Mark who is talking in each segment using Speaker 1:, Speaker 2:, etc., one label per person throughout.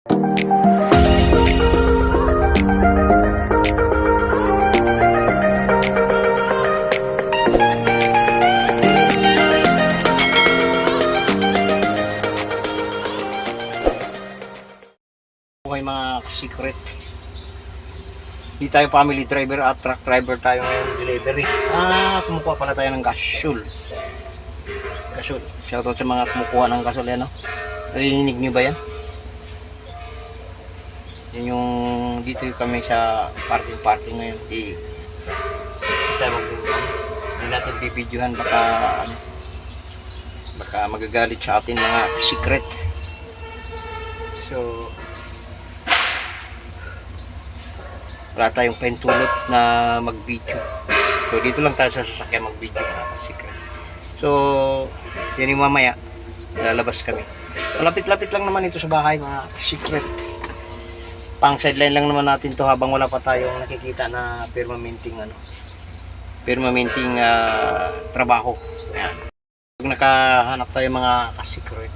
Speaker 1: Okay mga secret, di tayo family driver at truck driver tayo ngayon delivery. Kumukuha pala tayo ng gasol. Shoutout sa mga kumukuha ng gasol yan, no? Narinig nyo ba yan? Yan yung dito kami sa parking ngayon. Di natin bibidyohan, baka magagalit sa atin mga secret. So wala tayong pentulot na mag-video. So dito lang tayo sa sasakyan mag-video mga secret. So yan yung mamaya lalabas kami. Malapit-lapit lang naman ito sa bahay mga secret. Pang sideline lang naman natin to habang wala pa tayong nakikita na permanenteng trabaho. Ayan. Pag nakahanap tayo mga ka-secret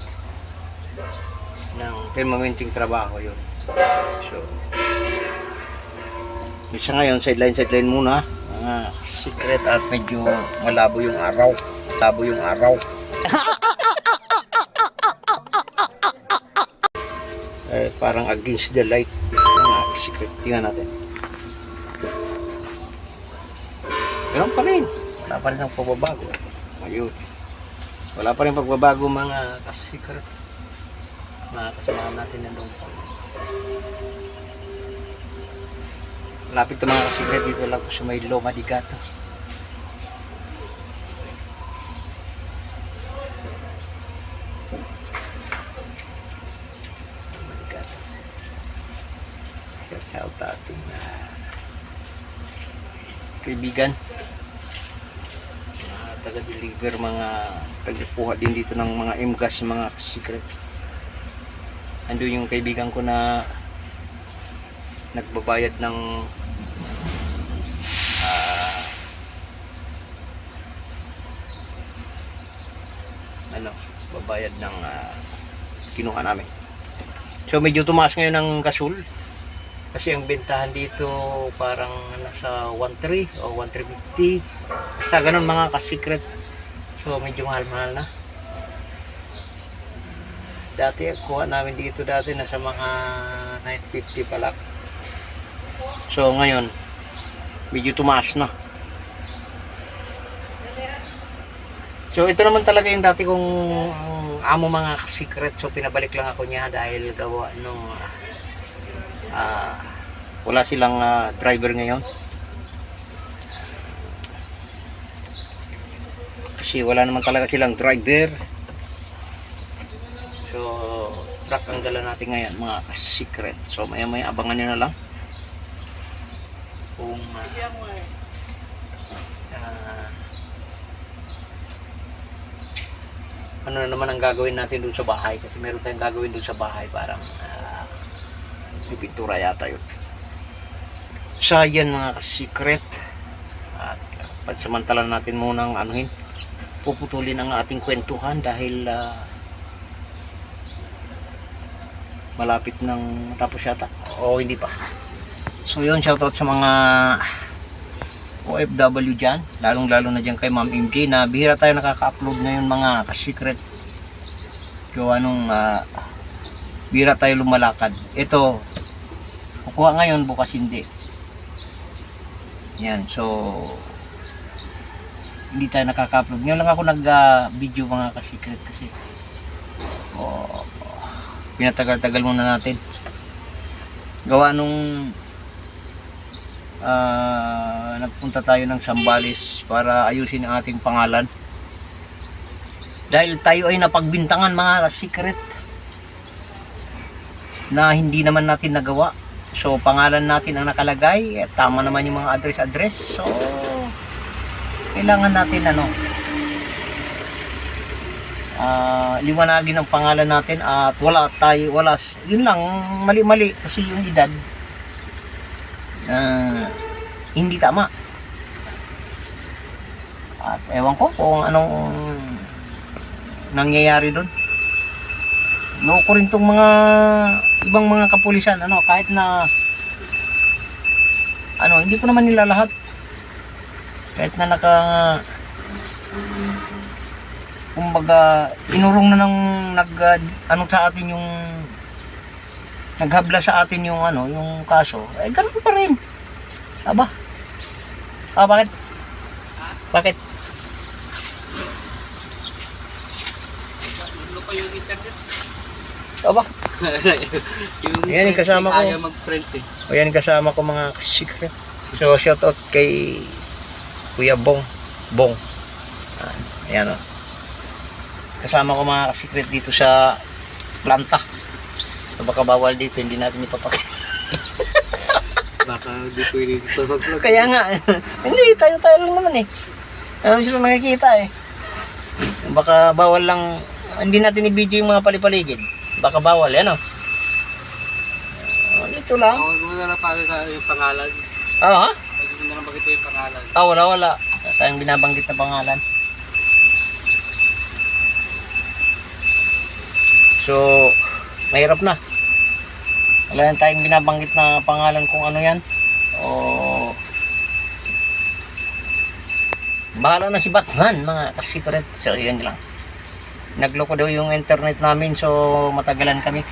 Speaker 1: ng permanenteng trabaho yun. So isa ngayon sideline muna mga secret at medyo malabo yung araw. Parang against the light mga secret. Tingnan natin. Ganun pa rin. Wala pa rin ang pagbabago. Ayun. Wala pa rin pagbabago mga secret. Mga kasamahan natin na doon pa. Malapit ito mga secret, dito lang ito sa may Loma de Gato. Shout out ating kaibigan, taga-deliver, mga taga-puha din dito ng mga MGAS, mga secret. Ando yung kaibigan ko na nagbabayad ng babayad ng kinuha namin. So medyo tumaas ngayon ng gasol kasi ang bentahan dito parang nasa 1.3 o 1.350, basta ganun mga ka-secret. So medyo mahal-mahal na. Dati kuha namin dito nasa mga 950 pala. So ngayon medyo tumaas na. So ito naman talaga yung dati kong amo mga secret. So pinabalik lang ako niya dahil gawa nung wala silang driver ngayon. Kasi wala naman talaga silang driver. So truck ang dala natin ngayon mga secret. So maya abangan nyo na lang kung ano na naman ang gagawin natin doon sa bahay, kasi meron tayong gagawin doon sa bahay, parang pintura yata yun. So yan mga secret, at pagsamantalan natin munang puputulin ang ating kwentuhan dahil malapit ng matapos yata o hindi pa. So yun, shoutout sa mga OFW dyan, lalong-lalo na dyan kay Ma'am MJ na bihira tayo nakaka-upload ngayon mga ka-secret. Gawa nung bihira tayo lumalakad. Ito, kukuha ngayon, bukas hindi. Yan, so hindi tayo nakaka-upload. Ngayon lang ako nag-video mga ka-secret kasi pinatagal-tagal muna natin. Gawa nung nagpunta tayo ng Zambales para ayusin ang ating pangalan dahil tayo ay napagbintangan mga secret na hindi naman natin nagawa. So pangalan natin ang nakalagay, tama naman yung mga address. So kailangan natin liwanagin ang pangalan natin at yun lang, mali kasi yung edad hindi tama. At ewan ko kung anong nangyayari doon. Loko rin tong mga ibang mga kapulisan, ano, kahit na ano, hindi ko naman nila lahat. Kahit na kumbaga, inurong na ng ano sa atin yung naghabla sa atin yung ano, yung kaso. Ganun pa rin. Aba. Bakit? Bakit?
Speaker 2: Ano pa yung internet?
Speaker 1: Aba.
Speaker 2: Yung
Speaker 1: Ayan yung kasama ko.
Speaker 2: Kaya mag-print eh.
Speaker 1: Ayan kasama ko mga secret. So shout out kay Kuya Bong. Ayan o. Kasama ko mga secret dito sa planta. So, baka bawal dito, hindi natin ipapakita.
Speaker 2: Baka hindi pwede dito mag-vlog.
Speaker 1: Kaya nga, hindi, tayo lang naman eh. Ano sila nakikita eh. Baka bawal lang, hindi natin i-video yung mga palipaligid. Baka bawal, yan o. Dito lang.
Speaker 2: Huwag mo na lang pakita yung pangalan.
Speaker 1: Ha?
Speaker 2: Huwag mo na lang pakita yung pangalan.
Speaker 1: Wala. Wala tayong binabanggit na pangalan. So, mahirap na. Wala na tayong binabanggit na pangalan kung ano yan. O bahala na si Batman, mga ka-secret. So, yun lang. Nagloko daw yung internet namin, so matagalan kami.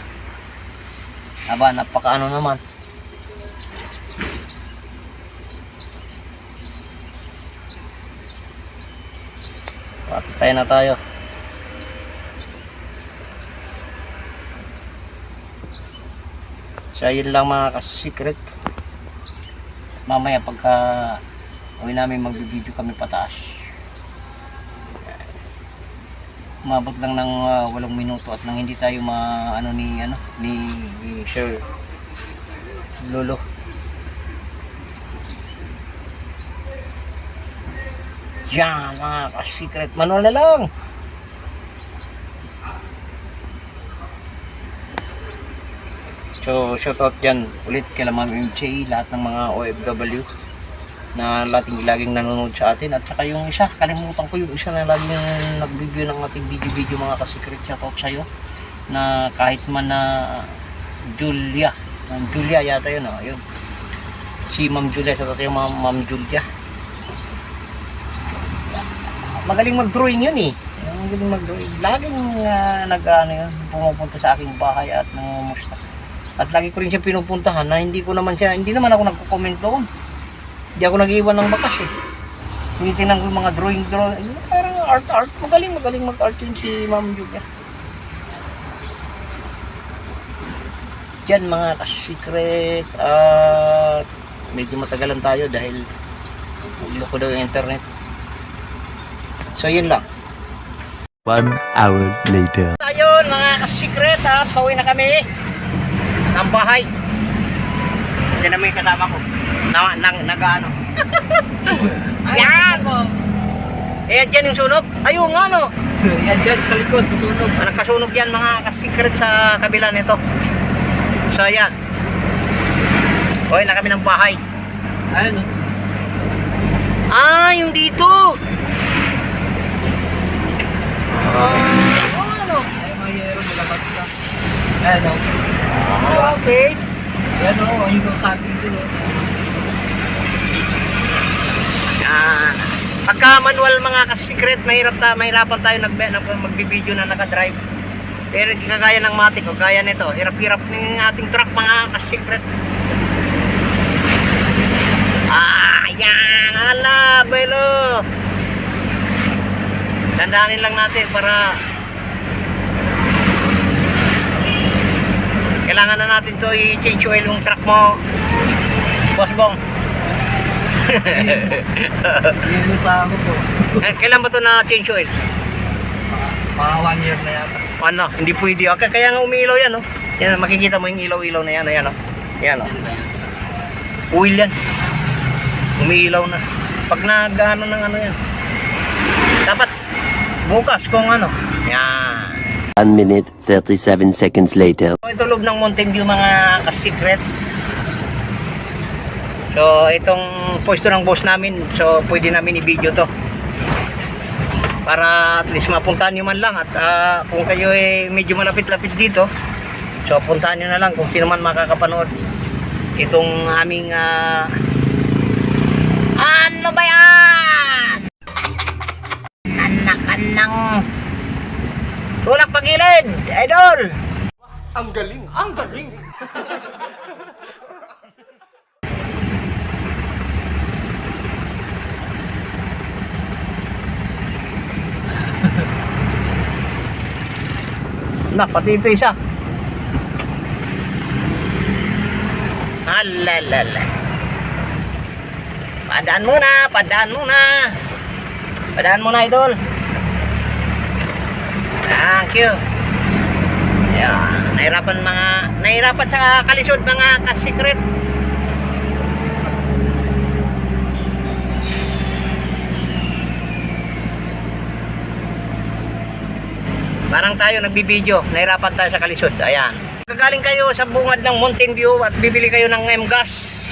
Speaker 1: Aba, napakaano naman. Patay na tayo. So yun lang mga ka-secret. Mamaya pagka uwi namin magbibideo kami pataas. Umabot lang ng 8 minuto at nang hindi tayo ni Sir Lolo. Yan mga ka-secret, manual na lang. So shoutout dyan ulit kay Ma'am MJ, lahat ng mga OFW na laging nanonood sa atin, at saka yung isa, kalimutan ko yung isa na laging nag-review ng ating video mga ka-secret. Shoutout sa'yo na kahit man na Julia yata yun, yun. Si Ma'am Julia, shoutout yung Ma'am Julia. Magaling mag-drawing yun eh. Magaling mag-drawing. Laging pumupunta sa aking bahay at nangumusta. At lagi ko rin siya pinupuntahan na hindi naman ako nagko-comment doon. Hindi ako nag-iwan ng bakas eh. Tinitingnan ko yung mga drawing. Parang art. Magaling mag-art yun si Ma'am Julia. Diyan mga ka-secret. Medyo matagalan tayo dahil loko daw yung internet. So yun lang.
Speaker 3: 1 hour later.
Speaker 1: Ayun mga ka-secret, pauwi na kami ng bahay. Hindi naman yung kasama ko. Nag-ano. Yan! Dyan yung sunog. Ayun nga no.
Speaker 2: Yan dyan sa likod, sunog.
Speaker 1: Nagkasunog yan mga ka-secret sa kabila nito. So yan. Pauwi na kami ng bahay.
Speaker 2: Ayun o.
Speaker 1: Yung dito. Ano?
Speaker 2: Ay, mga yero, nilabas ka. Ayun o.
Speaker 1: Okay.
Speaker 2: Yan o, yung sa akin din o.
Speaker 1: Yan. Pagka manual mga ka-secret, mahirapan tayo magbibideo na nakadrive. Pero hindi kagaya ng matic o gaya nito. Hirap-hirap ng ating truck mga ka-secret. Yan. Hala, belo. Dandanin lang natin para kailangan na natin to i-change oil yung truck mo, Boss Bong.
Speaker 2: Yun sa ako po.
Speaker 1: Kailan ba to na change oil?
Speaker 2: Mga 1 year na yata.
Speaker 1: Ano, hindi pwede. Okay, kaya nga umiilaw yan, oh. Yan, makikita mo yung ilaw-ilaw na yan, ayan, oh. Yan, oh. Oil yan. Umiilaw na. Pag nag-ano ng ano yan. Dapat bukas kung ano. Yan.
Speaker 3: 1 minute 37 seconds later.
Speaker 1: Ito loob ng Mountain View mga ka-secret. So itong pwesto ng boss namin, so pwede namin i-video to para at least mapuntahan nyo man lang. At kung kayo medyo malapit-lapit dito, So puntahan nyo na lang kung sino man makakapanood itong aming ano ba yan? Anakan ng tulak pagilid, idol.
Speaker 2: Ang galing! Ang galing!
Speaker 1: Na, pati ito isa. Alalala. Padaan muna, padaan muna. Padaan muna, idol. Thank you. Yan, nahirapan sa kalisod mga kasikret. Parang tayo nagbibideo, nahirapan tayo sa kalisod. Ayan. Gagaling kayo sa bungad ng Mountain View at bibili kayo ng M-Gas.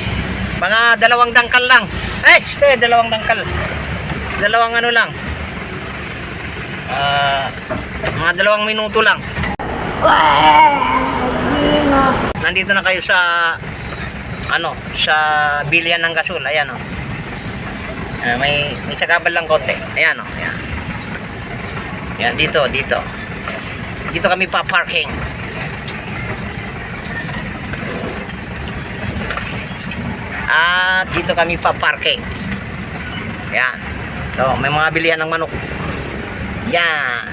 Speaker 1: Mga 2 dangkal lang. Stay, 2 dangkal. 2 ano lang. Mga 2 minuto lang. Nandito na kayo sa sa bilian ng gasol. Ayan oh. May sagabal lang konti. Ayan oh. Ayan. Yan dito. Dito kami pa-parking. At dito kami pa-parking. Yan. So, may mga bilihan ng manok. Yan.